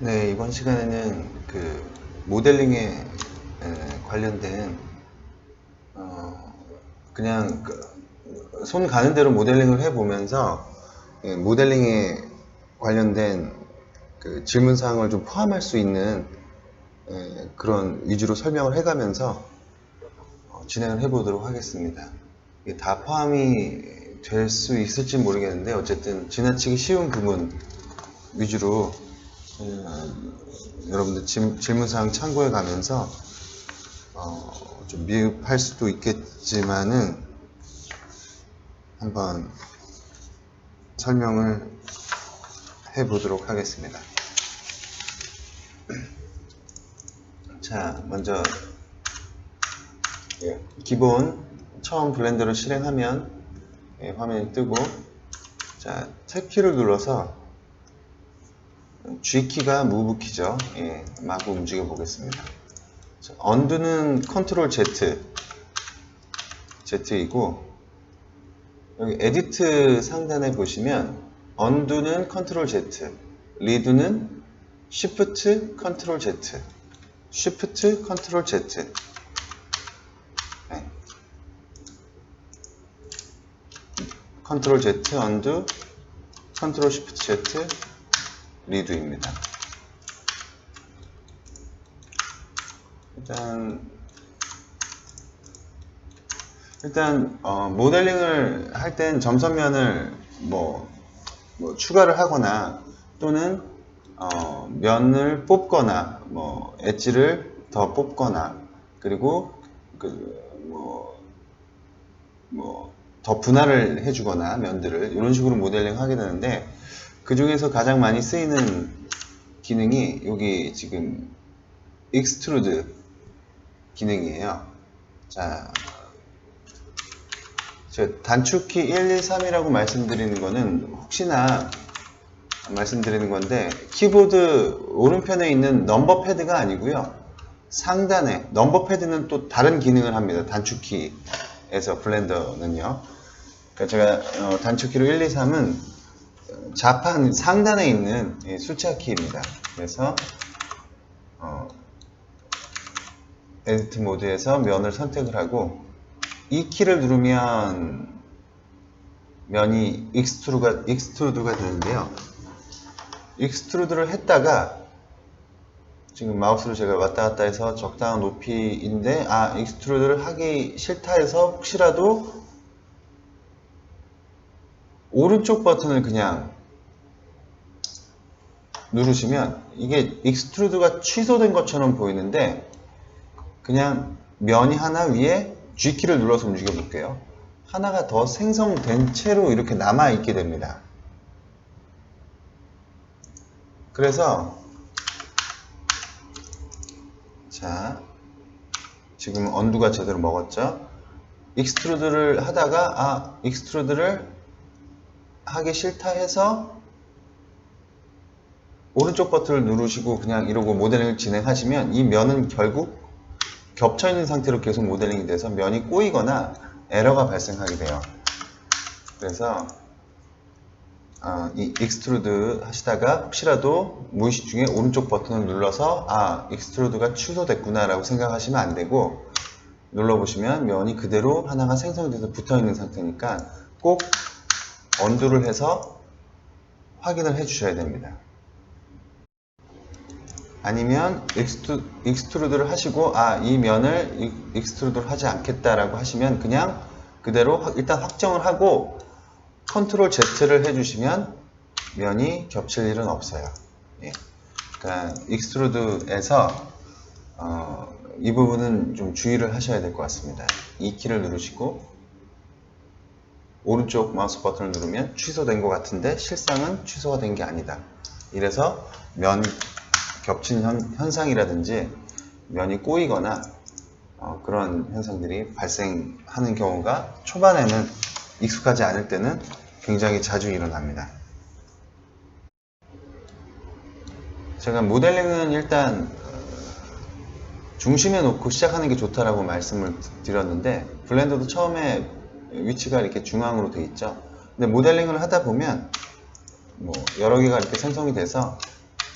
네, 이번 시간에는 그 모델링에 관련된 그냥 손 가는 대로 모델링을 해보면서 모델링에 관련된 그 질문 사항을 좀 포함할 수 있는 그런 위주로 설명을 해가면서 진행을 해보도록 하겠습니다. 이게 다 포함이 될 수 있을지 모르겠는데 어쨌든 지나치기 쉬운 부분 위주로 여러분들 질문사항 참고해 가면서 좀 미흡할 수도 있겠지만은 한번 설명을 해 보도록 하겠습니다. 자, 먼저 기본 처음 블렌더를 실행하면 화면이 뜨고, 자, 탭키를 눌러서 G키가 무브 키죠. 마구 움직여 보겠습니다. 언두는 컨트롤 Z이고, 여기 에디트 상단에 보시면 언두는 컨트롤 Z, 리드는 Shift 컨트롤 Z, Shift 컨트롤 Z. 컨트롤 Z, 언두, 컨트롤 Shift Z, 리드입니다. 일단 모델링을 할 땐 점선면을 뭐 추가를 하거나 또는 면을 뽑거나 엣지를 더 뽑거나 그리고 더 분할을 해주거나 면들을 이런 식으로 모델링 하게 되는데, 그 중에서 가장 많이 쓰이는 기능이 여기 지금 익스트루드 기능이에요. 자, 제가 단축키 1, 2, 3이라고 말씀드리는 거는 혹시나 말씀드리는 건데, 키보드 오른편에 있는 넘버 패드가 아니고요, 상단에 넘버 패드는 또 다른 기능을 합니다. 단축키에서 블렌더는요. 그러니까 제가 단축키로 1, 2, 3은 좌판 상단에 있는 숫자 키입니다. 그래서 에디트 모드에서 면을 선택을 하고 이 키를 누르면 면이 익스트루드가 되는데요. 익스트루드를 했다가 지금 마우스로 제가 왔다 갔다 해서 적당한 높이인데 익스트루드를 하기 싫다 해서 혹시라도 오른쪽 버튼을 그냥 누르시면 이게 익스트루드가 취소된 것처럼 보이는데, 그냥 면이 하나 위에 G키를 눌러서 움직여 볼게요. 하나가 더 생성된 채로 이렇게 남아 있게 됩니다. 그래서 자, 지금 언두가 제대로 먹었죠. 익스트루드를 하다가 익스트루드를 하기 싫다 해서 오른쪽 버튼을 누르시고 그냥 이러고 모델링을 진행하시면 이 면은 결국 겹쳐있는 상태로 계속 모델링이 돼서 면이 꼬이거나 에러가 발생하게 돼요. 그래서 이 익스트루드 하시다가 혹시라도 무의식 중에 오른쪽 버튼을 눌러서 익스트루드가 취소됐구나 라고 생각하시면 안 되고, 눌러보시면 면이 그대로 하나가 생성돼서 붙어있는 상태니까 꼭 언두를 해서 확인을 해 주셔야 됩니다. 아니면 익스트루드를 하시고 이 면을 익스트루드를 하지 않겠다라고 하시면 그냥 그대로 일단 확정을 하고 컨트롤 Z를 해주시면 면이 겹칠 일은 없어요. 그러니까 익스트루드에서 이 부분은 좀 주의를 하셔야 될 것 같습니다. 이 키를 누르시고 오른쪽 마우스 버튼을 누르면 취소된 것 같은데 실상은 취소가 된 게 아니다. 이래서 면 겹친 현상이라든지 면이 꼬이거나 그런 현상들이 발생하는 경우가 초반에는 익숙하지 않을 때는 굉장히 자주 일어납니다. 제가 모델링은 일단 중심에 놓고 시작하는 게 좋다라고 말씀을 드렸는데, 블렌더도 처음에 위치가 이렇게 중앙으로 돼 있죠. 근데 모델링을 하다 보면 여러 개가 이렇게 생성이 돼서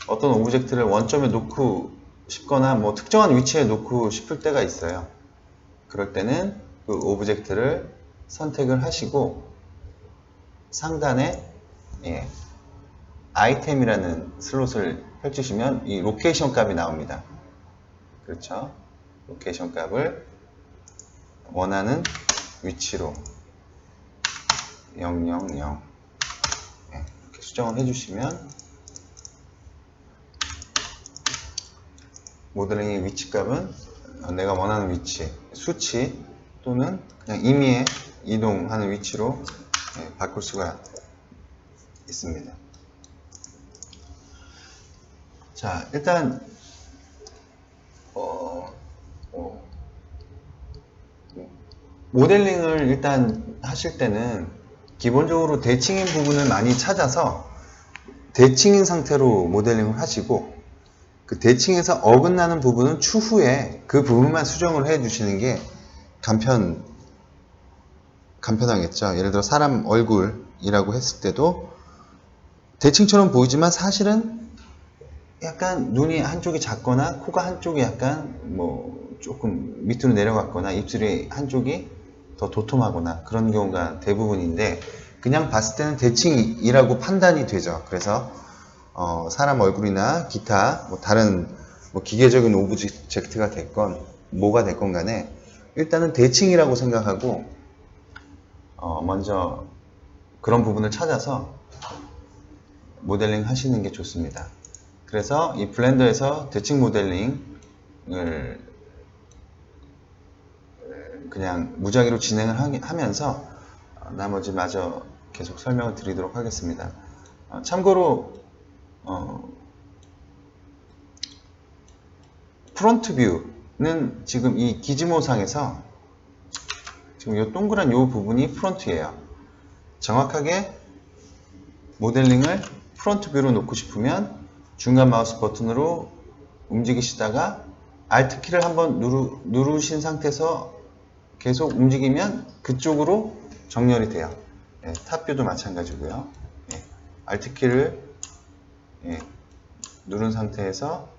어떤 오브젝트를 원점에 놓고 싶거나 뭐 특정한 위치에 놓고 싶을 때가 있어요. 그럴 때는 그 오브젝트를 선택을 하시고 상단에 아이템이라는 슬롯을 펼치시면 이 로케이션 값이 나옵니다. 그렇죠? 로케이션 값을 원하는 위치로 000 이렇게 수정을 해주시면 모델링의 위치 값은 내가 원하는 위치, 수치 또는 그냥 임의의 이동하는 위치로 바꿀 수가 있습니다. 자, 일단 모델링을 일단 하실 때는 기본적으로 대칭인 부분을 많이 찾아서 대칭인 상태로 모델링을 하시고 그 대칭에서 어긋나는 부분은 추후에 그 부분만 수정을 해 주시는 게 간편하겠죠. 예를 들어 사람 얼굴이라고 했을 때도 대칭처럼 보이지만 사실은 약간 눈이 한쪽이 작거나 코가 한쪽이 약간 뭐 조금 밑으로 내려갔거나 입술이 한쪽이 더 도톰하거나 그런 경우가 대부분인데 그냥 봤을 때는 대칭이라고 판단이 되죠. 그래서 사람 얼굴이나 기타 뭐 다른 뭐 기계적인 오브젝트가 됐건 뭐가 됐건 간에 일단은 대칭이라고 생각하고 먼저 그런 부분을 찾아서 모델링 하시는 게 좋습니다. 그래서 이 블렌더에서 대칭 모델링을 그냥 무작위로 진행을 하면서 나머지 마저 계속 설명을 드리도록 하겠습니다. 참고로 프론트 뷰는 지금 이 기즈모상에서 지금 이 동그란 이 부분이 프론트예요. 정확하게 모델링을 프론트 뷰로 놓고 싶으면 중간 마우스 버튼으로 움직이시다가 Alt 키를 한번 누르신 상태에서 계속 움직이면 그쪽으로 정렬이 돼요. 탑뷰도 마찬가지고요. Alt 키를 누른 상태에서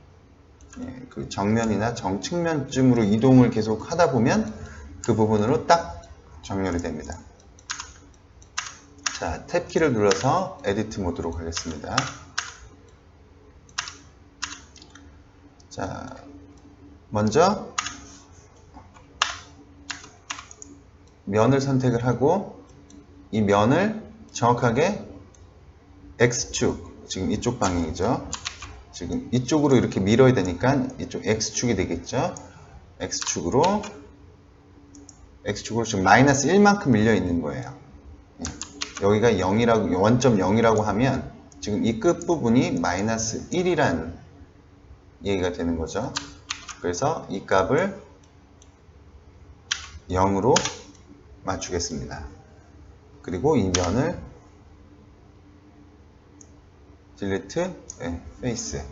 그 정면이나 정측면쯤으로 이동을 계속 하다 보면 그 부분으로 딱 정렬이 됩니다. 자, 탭 키를 눌러서 에디트 모드로 가겠습니다. 자, 먼저 면을 선택을 하고 이 면을 정확하게 X축, 지금 이쪽 방향이죠. 지금 이쪽으로 이렇게 밀어야 되니까 이쪽 X축이 되겠죠. X축으로 지금 마이너스 1만큼 밀려 있는 거예요. 여기가 0이라고, 원점 0이라고 하면 지금 이 끝부분이 마이너스 1이란 얘기가 되는 거죠. 그래서 이 값을 0으로 맞추겠습니다. 그리고 이 면을 딜리트 페이스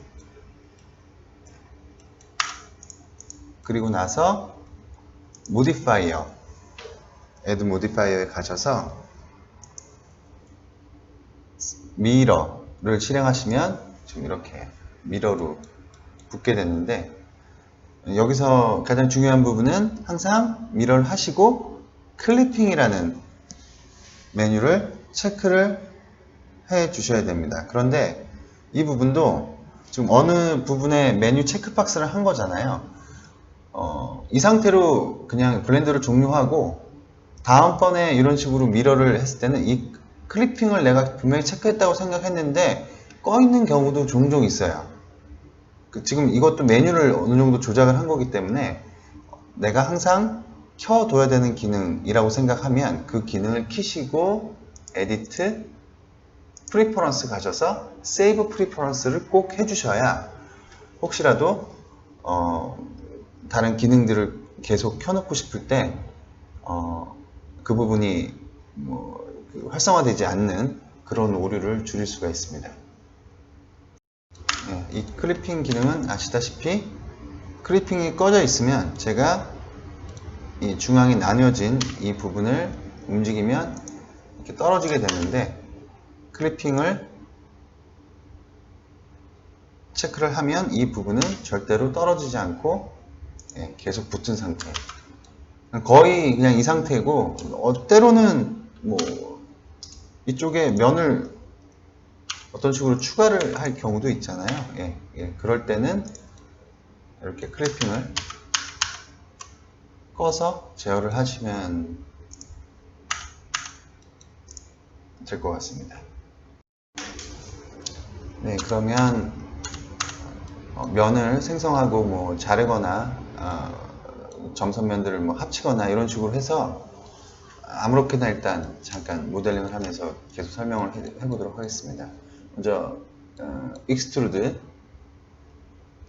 그리고 나서 모디파이어 애드 모디파이어에 가셔서 미러를 실행하시면 지금 이렇게 미러로 붙게 됐는데 여기서 가장 중요한 부분은 항상 미러를 하시고 클리핑이라는 메뉴를 체크를 해 주셔야 됩니다. 그런데 이 부분도 지금 어느 부분에 메뉴 체크박스를 한 거잖아요. 이 상태로 그냥 블렌더를 종료하고 다음번에 이런 식으로 미러를 했을 때는 이 클리핑을 내가 분명히 체크했다고 생각했는데 꺼 있는 경우도 종종 있어요. 지금 이것도 메뉴를 어느 정도 조작을 한 거기 때문에 내가 항상 켜둬야 되는 기능이라고 생각하면 그 기능을 키시고 에디트 프리퍼런스 가셔서 세이브 프리퍼런스를 꼭 해주셔야 혹시라도 다른 기능들을 계속 켜놓고 싶을 때 그 부분이 활성화되지 않는 그런 오류를 줄일 수가 있습니다. 이 클리핑 기능은 아시다시피 클리핑이 꺼져 있으면 제가 이 중앙이 나뉘어진 이 부분을 움직이면 이렇게 떨어지게 되는데 클리핑을 체크를 하면 이 부분은 절대로 떨어지지 않고 계속 붙은 상태. 거의 그냥 이 상태고, 때로는 뭐 이쪽에 면을 어떤 식으로 추가를 할 경우도 있잖아요. 그럴 때는 이렇게 클리핑을 꺼서 제어를 하시면 될 것 같습니다. 네, 그러면 면을 생성하고 뭐 자르거나 점선면들을 뭐 합치거나 이런 식으로 해서 아무렇게나 일단 잠깐 모델링을 하면서 계속 설명을 해보도록 하겠습니다. 먼저 익스트루드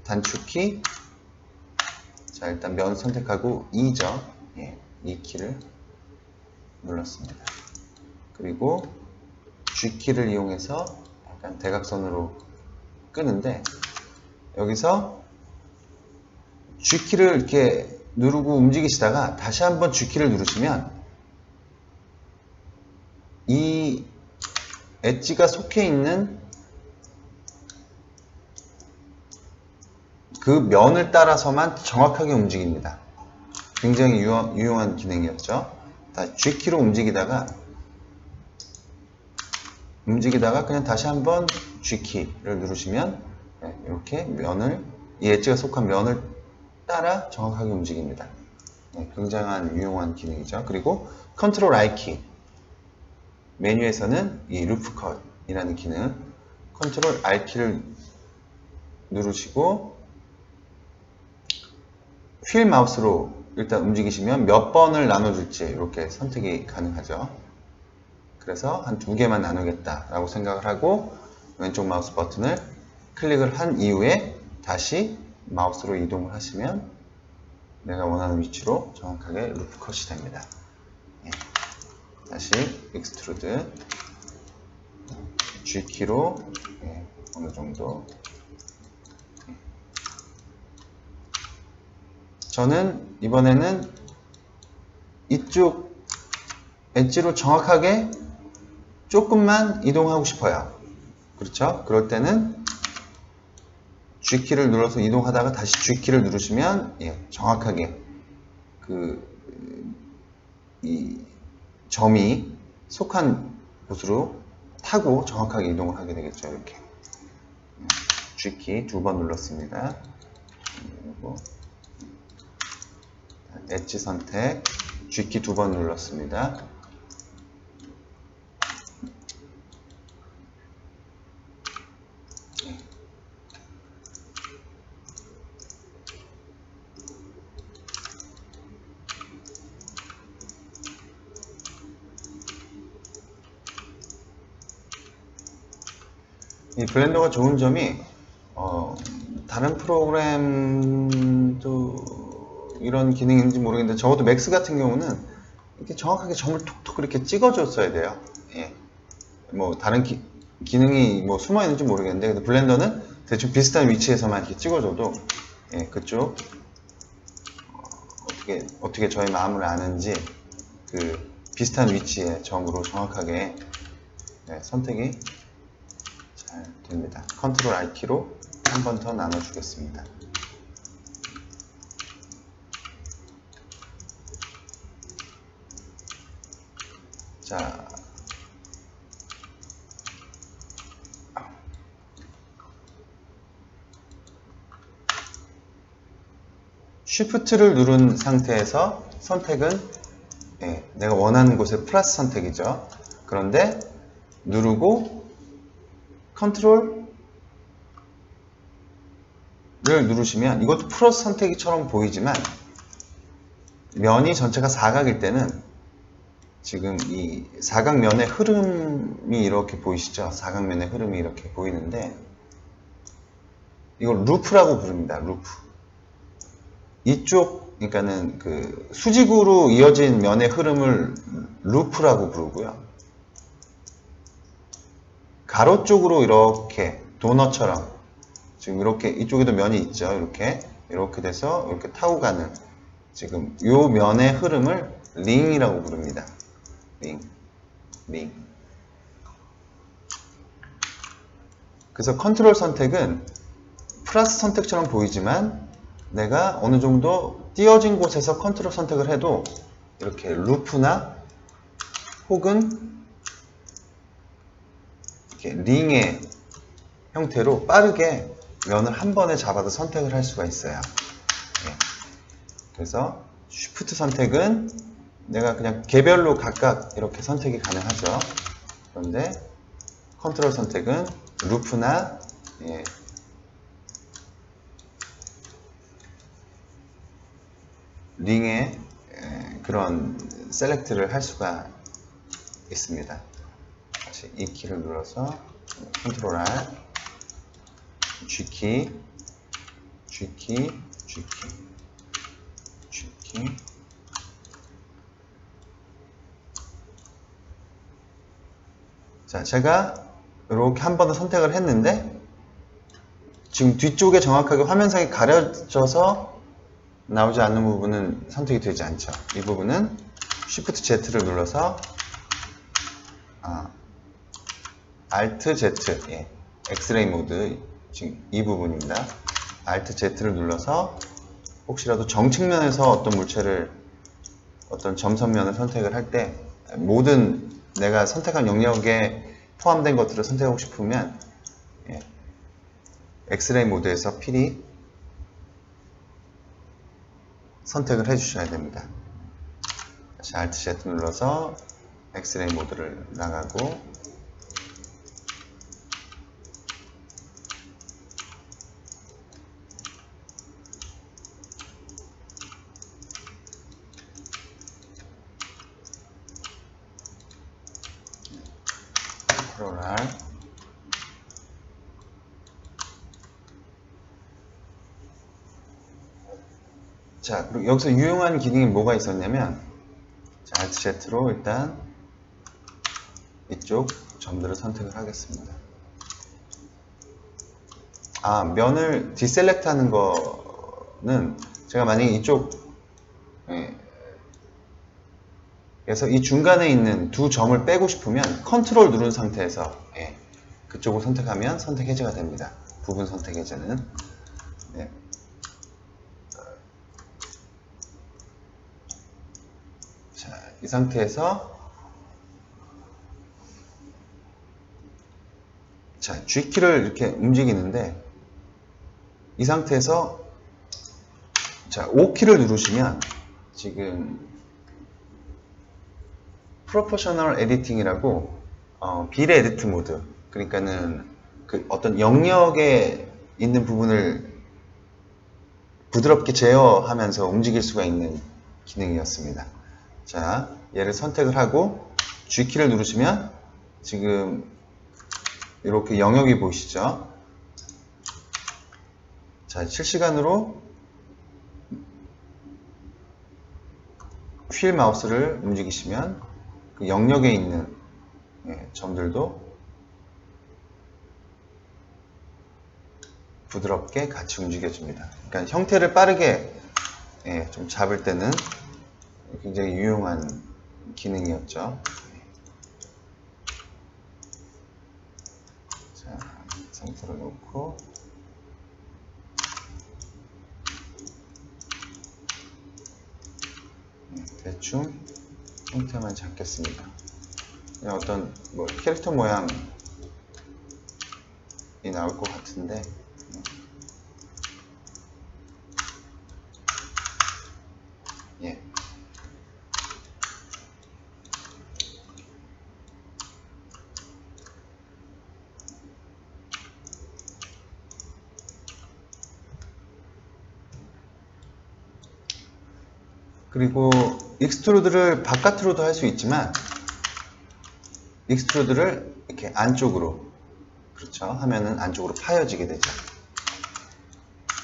단축키, 자 일단 면 선택하고 2죠. 이 키를 눌렀습니다. 그리고 G키를 이용해서 약간 대각선으로 끄는데, 여기서 G키를 이렇게 누르고 움직이시다가 다시 한번 G키를 누르시면 이 엣지가 속해 있는 그 면을 따라서만 정확하게 움직입니다. 굉장히 유용한 기능이었죠. G키로 움직이다가 그냥 다시 한번 G키를 누르시면 이렇게 면을, 이 엣지가 속한 면을 따라 정확하게 움직입니다. 굉장한 유용한 기능이죠. 그리고 컨트롤 I키, 메뉴에서는 이 루프 컷이라는 기능, 컨트롤 I키를 누르시고 휠 마우스로 일단 움직이시면 몇 번을 나눠줄지 이렇게 선택이 가능하죠. 그래서 한 2개만 나누겠다 라고 생각을 하고 왼쪽 마우스 버튼을 클릭을 한 이후에 다시 마우스로 이동을 하시면 내가 원하는 위치로 정확하게 루프 컷이 됩니다. 다시 익스트루드 G키로 어느 정도, 저는 이번에는 이쪽 엣지로 정확하게 조금만 이동하고 싶어요. 그렇죠? 그럴 때는 G키를 눌러서 이동하다가 다시 G키를 누르시면 정확하게 이 점이 속한 곳으로 타고 정확하게 이동을 하게 되겠죠. 이렇게 G키 2번 눌렀습니다. 그리고 엣지 선택, G키 2번 눌렀습니다. 이 블렌더가 좋은 점이 다른 프로그램도 이런 기능이 있는지 모르겠는데, 적어도 맥스 같은 경우는 이렇게 정확하게 점을 톡톡 이렇게 찍어줬어야 돼요. 뭐 다른 기능이 뭐 숨어 있는지 모르겠는데, 근데 블렌더는 대충 비슷한 위치에서만 이렇게 찍어줘도 그쪽 어떻게 저의 마음을 아는지 그 비슷한 위치의 점으로 정확하게 선택이 잘 됩니다. 컨트롤 I키로 한 번 더 나눠주겠습니다. 자, Shift를 누른 상태에서 선택은 내가 원하는 곳에 플러스 선택이죠. 그런데 누르고 컨트롤을 누르시면 이것도 플러스 선택이처럼 보이지만 면이 전체가 사각일 때는 지금 이 사각면의 흐름이 이렇게 보이시죠? 사각면의 흐름이 이렇게 보이는데 이걸 루프라고 부릅니다. 루프. 이쪽, 그러니까는 그 수직으로 이어진 면의 흐름을 루프라고 부르고요. 가로 쪽으로 이렇게 도너처럼 지금 이렇게 이쪽에도 면이 있죠. 이렇게 돼서 이렇게 타고 가는 지금 이 면의 흐름을 링이라고 부릅니다. 링. 그래서 컨트롤 선택은 플러스 선택처럼 보이지만 내가 어느 정도 띄어진 곳에서 컨트롤 선택을 해도 이렇게 루프나 혹은 이렇게 링의 형태로 빠르게 면을 한 번에 잡아서 선택을 할 수가 있어요. 예. 그래서 쉬프트 선택은 내가 그냥 개별로 각각 이렇게 선택이 가능하죠. 그런데 컨트롤 선택은 루프나 예, 링의 그런 셀렉트를 할 수가 있습니다. 다시 이 키를 눌러서 컨트롤 R, G키, G키, G키, G키. 자, 제가 이렇게 한 번 더 선택을 했는데 지금 뒤쪽에 정확하게 화면상이 가려져서 나오지 않는 부분은 선택이 되지 않죠. 이 부분은 Shift Z를 눌러서 Alt Z, 예, 엑스레이 모드, 지금 이 부분입니다. Alt Z를 눌러서 혹시라도 정측면에서 어떤 물체를, 어떤 점선면을 선택을 할 때 모든 내가 선택한 영역에 포함된 것들을 선택하고 싶으면 예, 엑스레이 모드에서 필히 선택을 해주셔야 됩니다. 다시 Alt Z 눌러서 엑스레이 모드를 나가고 컨트롤 R. 자, 그리고 여기서 유용한 기능이 뭐가 있었냐면, 자, Alt Z로 일단 이쪽 점들을 선택을 하겠습니다. 면을 디셀렉트 하는 거는 제가 만약에 이쪽 그래서 이 중간에 있는 두 점을 빼고 싶으면 컨트롤 누른 상태에서 그쪽을 선택하면 선택 해제가 됩니다. 부분 선택 해제는. 네. 자, 이 상태에서 자, G키를 이렇게 움직이는데 이 상태에서 자, O키를 누르시면 지금 프로포셔널 에디팅이라고 비례 에디트 모드, 그러니까는 그 어떤 영역에 있는 부분을 부드럽게 제어하면서 움직일 수가 있는 기능이었습니다. 자, 얘를 선택을 하고 G키를 누르시면 지금 이렇게 영역이 보이시죠? 자, 실시간으로 휠 마우스를 움직이시면 그 영역에 있는 점들도 부드럽게 같이 움직여줍니다. 그러니까 형태를 빠르게 좀 잡을 때는 굉장히 유용한 기능이었죠. 자, 상태로 놓고 대충 형태만 잡겠습니다. 그냥 어떤 뭐 캐릭터 모양이 나올 것 같은데 예. 그리고 익스트루드를 바깥으로도 할 수 있지만 익스트루드를 이렇게 안쪽으로, 그렇죠, 하면은 안쪽으로 파여지게 되죠.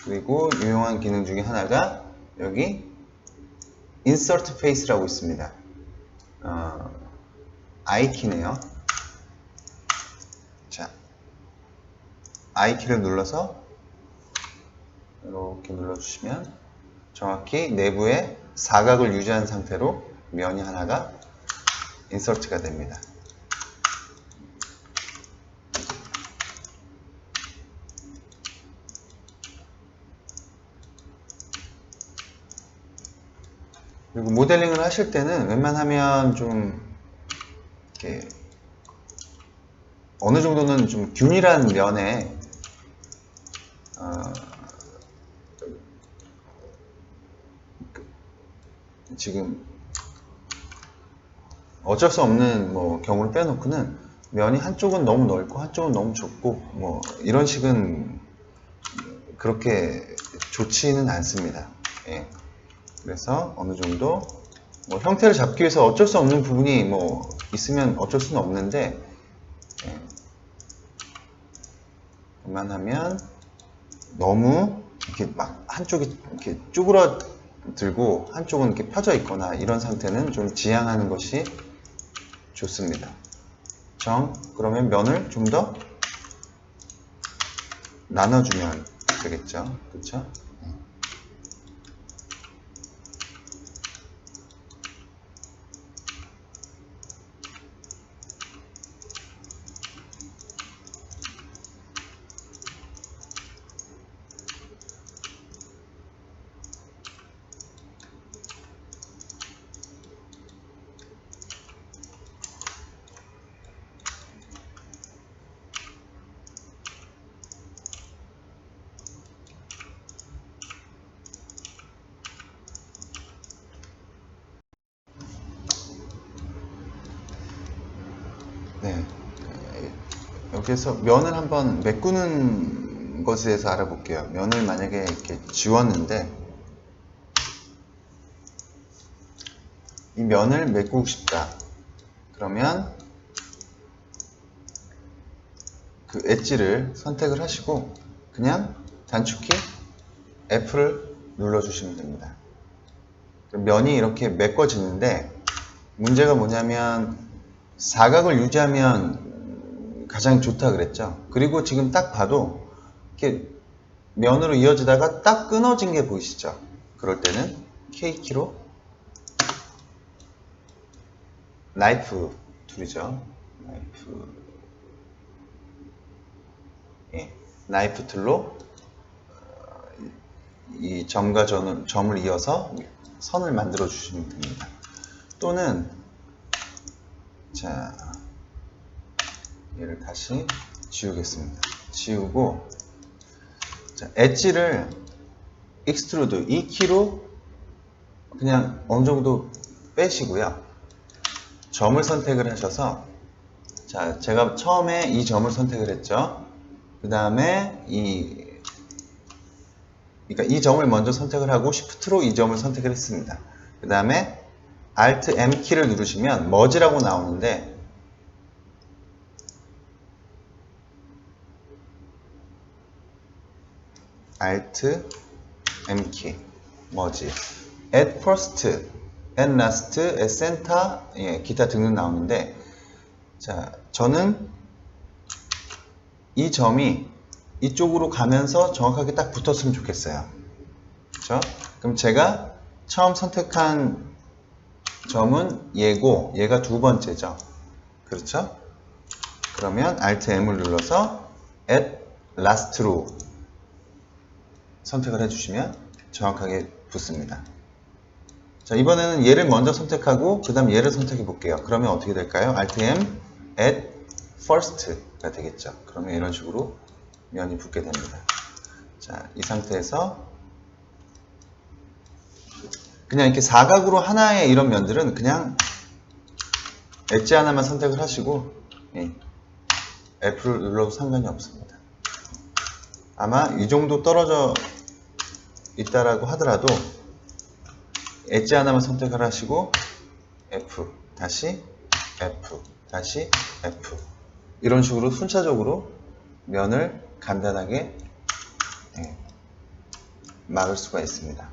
그리고 유용한 기능 중에 하나가 여기 Insert Face라고 있습니다. I키네요. 자, I키를 눌러서 이렇게 눌러주시면 정확히 내부에 사각을 유지한 상태로 면이 하나가 인서트가 됩니다. 그리고 모델링을 하실 때는 웬만하면 좀 이렇게 어느 정도는 좀 균일한 면에 지금 어쩔 수 없는 뭐 경우를 빼놓고는 면이 한쪽은 너무 넓고 한쪽은 너무 좁고 뭐 이런 식은 그렇게 좋지는 않습니다. 예. 그래서 어느 정도 뭐 형태를 잡기 위해서 어쩔 수 없는 부분이 뭐 있으면 어쩔 수는 없는데, 예. 그만하면 너무 이렇게 막 한쪽이 이렇게 쭈그러들고 한쪽은 이렇게 펴져 있거나 이런 상태는 좀 지양하는 것이 좋습니다. 그러면 면을 좀 더 나눠주면 되겠죠. 그렇죠? 네. 여기서 면을 한번 메꾸는 것에 대해서 알아볼게요. 면을 만약에 이렇게 지웠는데 이 면을 메꾸고 싶다. 그러면 그 엣지를 선택을 하시고 그냥 단축키 F를 눌러주시면 됩니다. 면이 이렇게 메꿔지는데 문제가 뭐냐면 사각을 유지하면 가장 좋다 그랬죠. 그리고 지금 딱 봐도 이렇게 면으로 이어지다가 딱 끊어진 게 보이시죠? 그럴 때는 K키로 나이프 툴이죠. 나이프 툴로 이 점과 점을 이어서 선을 만들어 주시면 됩니다. 또는 자, 얘를 다시 지우겠습니다. 지우고 자, 엣지를 익스트루드 이 키로 그냥 어느 정도 빼시고요. 점을 선택을 하셔서 자, 제가 처음에 이 점을 선택을 했죠. 그 다음에 그러니까 이 점을 먼저 선택을 하고 Shift로 이 점을 선택을 했습니다. 그 다음에 Alt M 키를 누르시면 머지라고 나오는데 Alt M 키 머지 at first, at last, at center, 예, 기타 등등 나오는데 자, 저는 이 점이 이쪽으로 가면서 정확하게 딱 붙었으면 좋겠어요. 그렇죠? 그럼 제가 처음 선택한 점은 얘고 얘가 두 번째죠. 그렇죠? 그러면 Alt M을 눌러서 at last로 선택을 해주시면 정확하게 붙습니다. 자, 이번에는 얘를 먼저 선택하고 그 다음 얘를 선택해 볼게요. 그러면 어떻게 될까요? Alt M at first가 되겠죠. 그러면 이런 식으로 면이 붙게 됩니다. 자, 이 상태에서 그냥 이렇게 사각으로 하나의 이런 면들은 그냥 엣지 하나만 선택을 하시고 F를 눌러도 상관이 없습니다. 아마 이 정도 떨어져 있다라고 하더라도 엣지 하나만 선택을 하시고 F, 다시 F, 다시 F 이런 식으로 순차적으로 면을 간단하게 막을 수가 있습니다.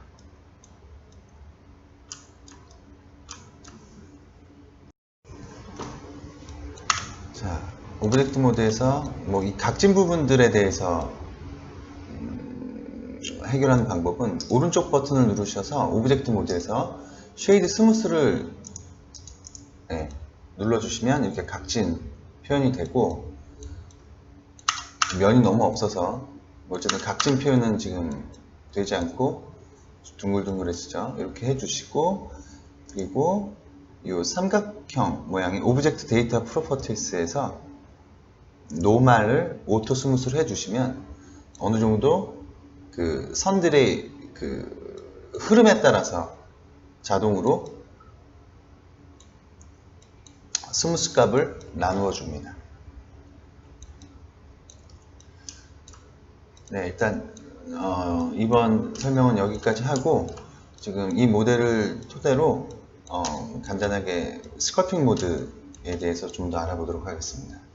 자, 오브젝트 모드에서 뭐 이 각진 부분들에 대해서 해결하는 방법은 오른쪽 버튼을 누르셔서 오브젝트 모드에서 쉐이드 스무스를 눌러주시면 이렇게 각진 표현이 되고 면이 너무 없어서 어쨌든 각진 표현은 지금 되지 않고 둥글둥글해지죠. 이렇게 해주시고 그리고 이 삼각형 모양의 오브젝트 데이터 프로퍼티스에서 노말을 오토 스무스로 해주시면 어느 정도 그 선들의 그 흐름에 따라서 자동으로 스무스 값을 나누어 줍니다. 네, 일단 이번 설명은 여기까지 하고 지금 이 모델을 토대로 간단하게 스컬핑 모드에 대해서 좀 더 알아보도록 하겠습니다.